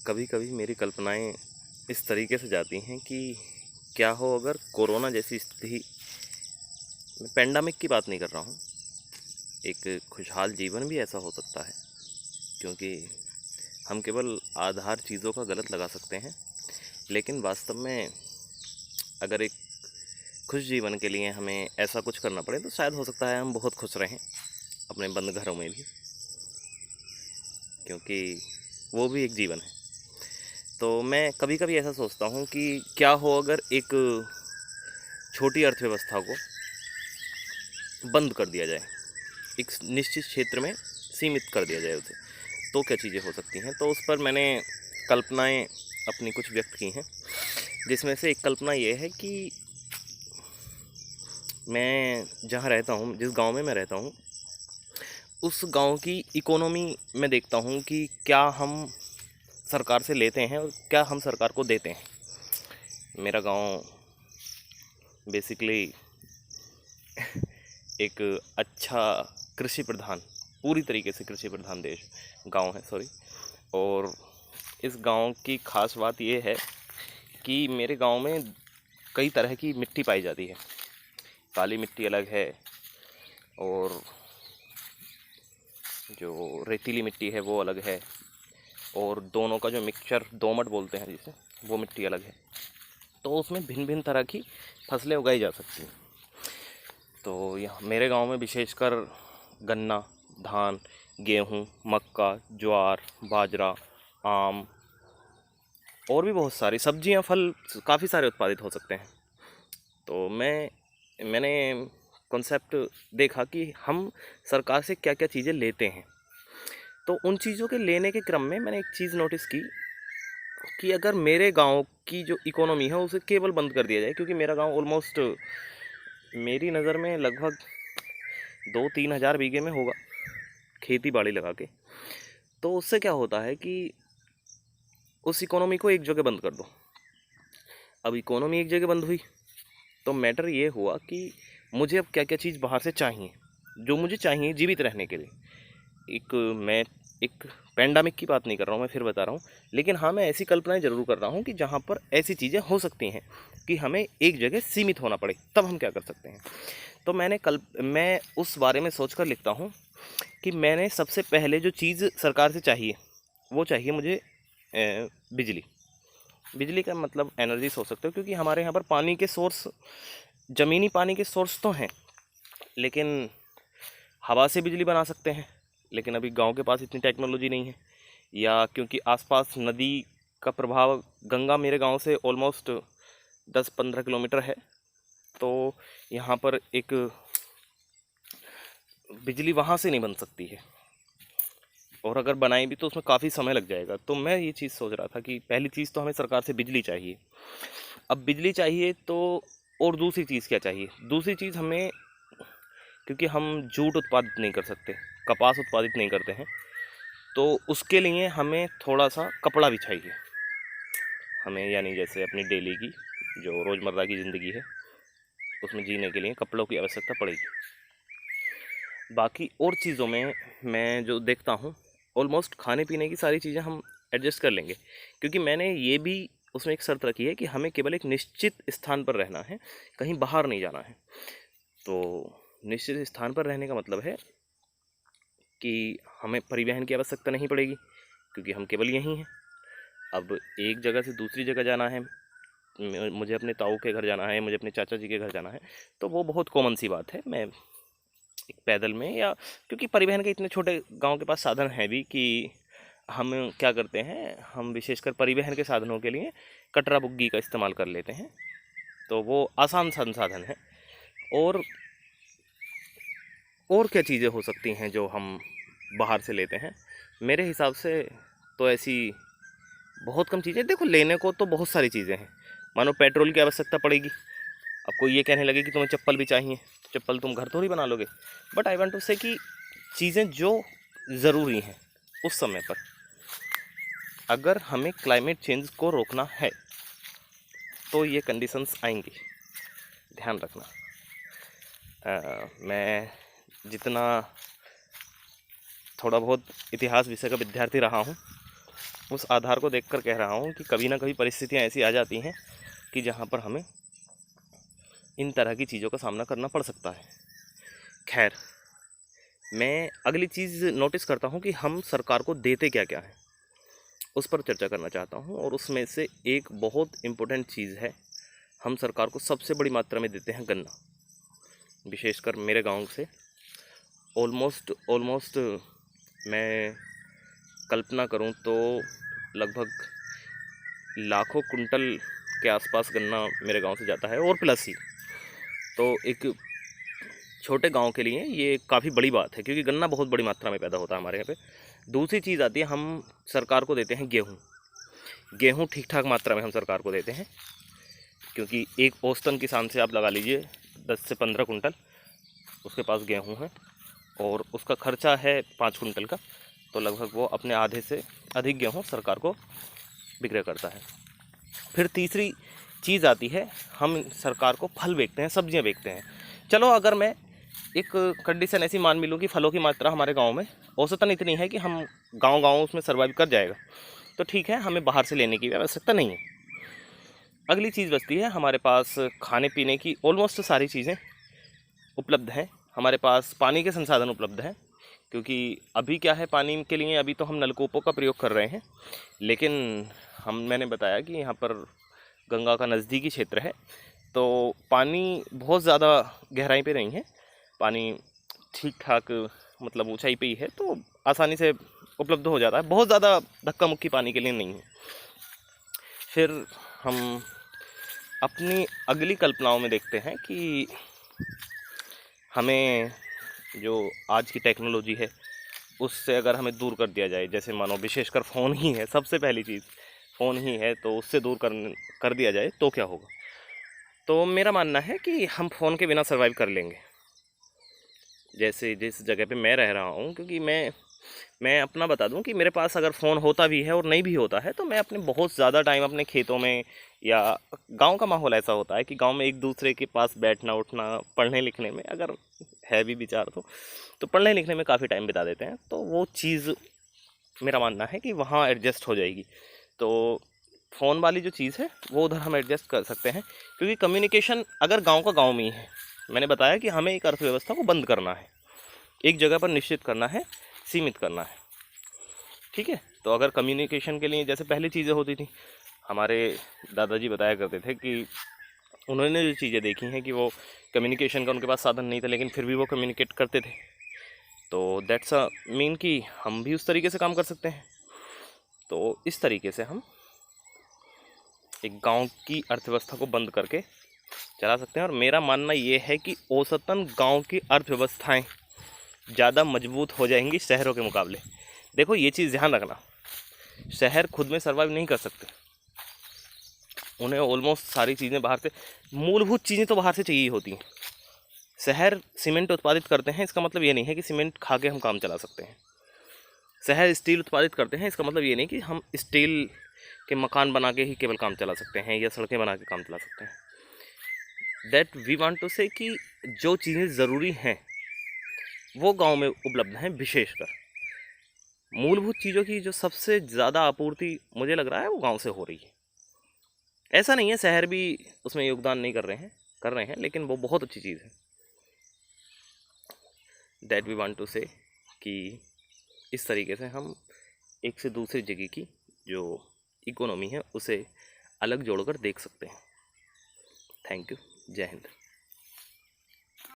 कभी कभी मेरी कल्पनाएं इस तरीके से जाती हैं कि क्या हो अगर कोरोना जैसी स्थिति, मैं पेंडेमिक की बात नहीं कर रहा हूँ, एक खुशहाल जीवन भी ऐसा हो सकता है। क्योंकि हम केवल आधार चीज़ों का गलत लगा सकते हैं, लेकिन वास्तव में अगर एक खुश जीवन के लिए हमें ऐसा कुछ करना पड़े तो शायद हो सकता है हम बहुत खुश रहें अपने बंद घरों में भी, क्योंकि वो भी एक जीवन है। तो मैं कभी कभी ऐसा सोचता हूँ कि क्या हो अगर एक छोटी अर्थव्यवस्था को बंद कर दिया जाए, एक निश्चित क्षेत्र में सीमित कर दिया जाए उसे, तो क्या चीज़ें हो सकती हैं। तो उस पर मैंने कल्पनाएं अपनी कुछ व्यक्त की हैं, जिसमें से एक कल्पना ये है कि मैं जहाँ रहता हूँ, जिस गांव में मैं रहता हूँ, उस गांव की इकोनॉमी में देखता हूँ कि क्या हम सरकार से लेते हैं और क्या हम सरकार को देते हैं। मेरा गांव बेसिकली एक अच्छा कृषि प्रधान, पूरी तरीके से कृषि प्रधान देश गांव है, सॉरी। और इस गांव की ख़ास बात यह है कि मेरे गांव में कई तरह की मिट्टी पाई जाती है। काली मिट्टी अलग है, और जो रेतीली मिट्टी है वो अलग है, और दोनों का जो मिक्सचर दोमट बोलते हैं जिसे, वो मिट्टी अलग है। तो उसमें भिन्न भिन्न तरह की फसलें उगाई जा सकती हैं। तो यहाँ मेरे गांव में विशेषकर गन्ना, धान, गेहूँ, मक्का, ज्वार, बाजरा, आम और भी बहुत सारी सब्जियां, फल, काफ़ी सारे उत्पादित हो सकते हैं। तो मैंने कॉन्सेप्ट देखा कि हम सरकार से क्या क्या चीज़ें लेते हैं। तो उन चीज़ों के लेने के क्रम में मैंने एक चीज़ नोटिस की कि अगर मेरे गांव की जो इकोनॉमी है उसे केवल बंद कर दिया जाए, क्योंकि मेरा गांव ऑलमोस्ट मेरी नज़र में लगभग 2-3 हज़ार बीघे में होगा, खेती बाड़ी लगा के। तो उससे क्या होता है कि उस इकोनॉमी को एक जगह बंद कर दो। अब इकोनॉमी एक जगह बंद हुई तो मैटर ये हुआ कि मुझे अब क्या क्या चीज़ बाहर से चाहिए, जो मुझे चाहिए जीवित रहने के लिए। मैं एक पेंडेमिक की बात नहीं कर रहा हूँ, मैं फिर बता रहा हूँ, लेकिन हाँ, मैं ऐसी कल्पनाएं ज़रूर कर रहा हूँ कि जहाँ पर ऐसी चीज़ें हो सकती हैं कि हमें एक जगह सीमित होना पड़े, तब हम क्या कर सकते हैं। तो मैं उस बारे में सोच कर लिखता हूँ कि मैंने सबसे पहले जो चीज़ सरकार से चाहिए वो चाहिए मुझे बिजली। बिजली का मतलब एनर्जी सोच सकते हो, क्योंकि हमारे यहाँ पर पानी के सोर्स, ज़मीनी पानी के सोर्स तो हैं, लेकिन हवा से बिजली बना सकते हैं। लेकिन अभी गांव के पास इतनी टेक्नोलॉजी नहीं है, या क्योंकि आसपास नदी का प्रभाव, गंगा मेरे गांव से ऑलमोस्ट 10-15 किलोमीटर है, तो यहाँ पर एक बिजली वहाँ से नहीं बन सकती है, और अगर बनाई भी तो उसमें काफ़ी समय लग जाएगा। तो मैं ये चीज़ सोच रहा था कि पहली चीज़ तो हमें सरकार से बिजली चाहिए। अब बिजली चाहिए तो और दूसरी चीज़ क्या चाहिए? दूसरी चीज़ हमें, क्योंकि हम जूट उत्पादित नहीं कर सकते, कपास उत्पादित नहीं करते हैं, तो उसके लिए हमें थोड़ा सा कपड़ा भी चाहिए हमें, यानी जैसे अपनी डेली की जो रोज़मर्रा की ज़िंदगी है उसमें जीने के लिए कपड़ों की आवश्यकता पड़ेगी। बाकी और चीज़ों में मैं जो देखता हूँ, ऑलमोस्ट खाने पीने की सारी चीज़ें हम एडजस्ट कर लेंगे, क्योंकि मैंने ये भी उसमें एक शर्त रखी है कि हमें केवल एक निश्चित स्थान पर रहना है, कहीं बाहर नहीं जाना है। तो निश्चित स्थान पर रहने का मतलब है कि हमें परिवहन की आवश्यकता नहीं पड़ेगी, क्योंकि हम केवल यहीं हैं। अब एक जगह से दूसरी जगह जाना है, मुझे अपने ताऊ के घर जाना है, मुझे अपने चाचा जी के घर जाना है, तो वो बहुत कॉमन सी बात है। मैं एक पैदल में, या क्योंकि परिवहन के इतने छोटे गांव के पास साधन हैं भी कि हम क्या करते हैं, हम विशेषकर परिवहन के साधनों के लिए कटरा बुग्गी का इस्तेमाल कर लेते हैं, तो वो आसान संसाधन है। और क्या चीज़ें हो सकती हैं जो हम बाहर से लेते हैं? मेरे हिसाब से तो ऐसी बहुत कम चीज़ें, देखो लेने को तो बहुत सारी चीज़ें हैं। मानो पेट्रोल की आवश्यकता पड़ेगी, अब कोई ये कहने लगे कि तुम्हें चप्पल भी चाहिए, तो चप्पल तुम घर थोड़ी बना लोगे। बट आई वांट टू से कि चीज़ें जो ज़रूरी हैं उस समय पर, अगर हमें क्लाइमेट चेंज को रोकना है तो ये कंडीशंस आएंगी, ध्यान रखना। मैं जितना थोड़ा बहुत इतिहास विषय का विद्यार्थी रहा हूँ, उस आधार को देखकर कह रहा हूँ कि कभी ना कभी परिस्थितियाँ ऐसी आ जाती हैं कि जहाँ पर हमें इन तरह की चीज़ों का सामना करना पड़ सकता है। खैर, मैं अगली चीज़ नोटिस करता हूँ कि हम सरकार को देते क्या क्या हैं, उस पर चर्चा करना चाहता हूँ। और उसमें से एक बहुत इम्पोर्टेंट चीज़ है, हम सरकार को सबसे बड़ी मात्रा में देते हैं गन्ना। विशेषकर मेरे गांव से ऑलमोस्ट मैं कल्पना करूं तो लगभग लाखों कुंटल के आसपास गन्ना मेरे गांव से जाता है, और प्लस ही। तो एक छोटे गांव के लिए ये काफ़ी बड़ी बात है, क्योंकि गन्ना बहुत बड़ी मात्रा में पैदा होता है हमारे यहाँ पे। दूसरी चीज़ आती है, हम सरकार को देते हैं गेहूँ ठीक ठाक मात्रा में हम सरकार को देते हैं, क्योंकि एक औसतन किसान से आप लगा लीजिए 10 से 15 कुंटल उसके पास गेहूँ है, और उसका खर्चा है 5 कुंटल का, तो लगभग वो अपने आधे से अधिक गेहूँ सरकार को विक्रय करता है। फिर तीसरी चीज़ आती है, हम सरकार को फल बेचते हैं, सब्जियां बेचते हैं। चलो, अगर मैं एक कंडीशन ऐसी मान भी लूँ कि फलों की मात्रा हमारे गांव में औसतन इतनी है कि हम गांव उसमें सर्वाइव कर जाएगा, तो ठीक है, हमें बाहर से लेने की आवश्यकता नहीं है। अगली चीज़ बचती है, हमारे पास खाने पीने की ऑलमोस्ट सारी चीज़ें उपलब्ध हैं, हमारे पास पानी के संसाधन उपलब्ध हैं। क्योंकि अभी क्या है, पानी के लिए अभी तो हम नलकूपों का प्रयोग कर रहे हैं, लेकिन मैंने बताया कि यहाँ पर गंगा का नज़दीकी क्षेत्र है, तो पानी बहुत ज़्यादा गहराई पे नहीं है, पानी ठीक ठाक मतलब ऊंचाई पे ही है, तो आसानी से उपलब्ध हो जाता है, बहुत ज़्यादा धक्का मुक्की पानी के लिए नहीं है। फिर हम अपनी अगली कल्पनाओं में देखते हैं कि हमें जो आज की टेक्नोलॉजी है उससे अगर हमें दूर कर दिया जाए, जैसे मानो विशेषकर फ़ोन ही है, सबसे पहली चीज़ फ़ोन ही है, तो उससे दूर कर दिया जाए तो क्या होगा। तो मेरा मानना है कि हम फ़ोन के बिना सर्वाइव कर लेंगे। जैसे जिस जगह पे मैं रह रहा हूँ, क्योंकि मैं अपना बता दूं कि मेरे पास अगर फ़ोन होता भी है और नहीं भी होता है, तो मैं अपने बहुत ज़्यादा टाइम अपने खेतों में, या गांव का माहौल ऐसा होता है कि गांव में एक दूसरे के पास बैठना उठना, पढ़ने लिखने में अगर है भी विचार तो पढ़ने लिखने में काफ़ी टाइम बिता देते हैं, तो वो चीज़ मेरा मानना है कि वहाँ एडजस्ट हो जाएगी। तो फ़ोन वाली जो चीज़ है वो उधर हम एडजस्ट कर सकते हैं, क्योंकि कम्युनिकेशन अगर गाँव का गाँव में ही है, मैंने बताया कि हमें एक अर्थव्यवस्था को बंद करना है, एक जगह पर निश्चित करना है, सीमित करना है, ठीक है। तो अगर कम्युनिकेशन के लिए जैसे पहले चीज़ें होती थी, हमारे दादाजी बताया करते थे कि उन्होंने जो चीज़ें देखी हैं कि वो कम्युनिकेशन का उनके पास साधन नहीं था, लेकिन फिर भी वो कम्युनिकेट करते थे। तो दैट्स अ मीन कि हम भी उस तरीके से काम कर सकते हैं। तो इस तरीके से हम एक गांव की अर्थव्यवस्था को बंद करके चला सकते हैं। और मेरा मानना ये है कि औसतन गांव की अर्थव्यवस्थाएं ज़्यादा मजबूत हो जाएंगी शहरों के मुकाबले। देखो, ये चीज़ ध्यान रखना, शहर खुद में सर्वाइव नहीं कर सकते, उन्हें ऑलमोस्ट सारी चीज़ें बाहर से, मूलभूत चीज़ें तो बाहर से चाहिए होती हैं। शहर सीमेंट उत्पादित करते हैं, इसका मतलब ये नहीं है कि सीमेंट खा के हम काम चला सकते हैं। शहर स्टील उत्पादित करते हैं, इसका मतलब ये नहीं कि हम स्टील के मकान बना के ही केवल काम चला सकते हैं या सड़कें बना के काम चला सकते हैं। दैट वी वांट टू से कि जो चीज़ें ज़रूरी हैं वो गांव में उपलब्ध हैं। विशेषकर मूलभूत चीज़ों की जो सबसे ज़्यादा आपूर्ति मुझे लग रहा है वो गांव से हो रही है। ऐसा नहीं है शहर भी उसमें योगदान नहीं कर रहे हैं, लेकिन वो बहुत अच्छी चीज़ है। दैट वी वांट टू से कि इस तरीके से हम एक से दूसरी जगह की जो इकोनॉमी है उसे अलग जोड़कर देख सकते हैं। Thank you. जय हिंद।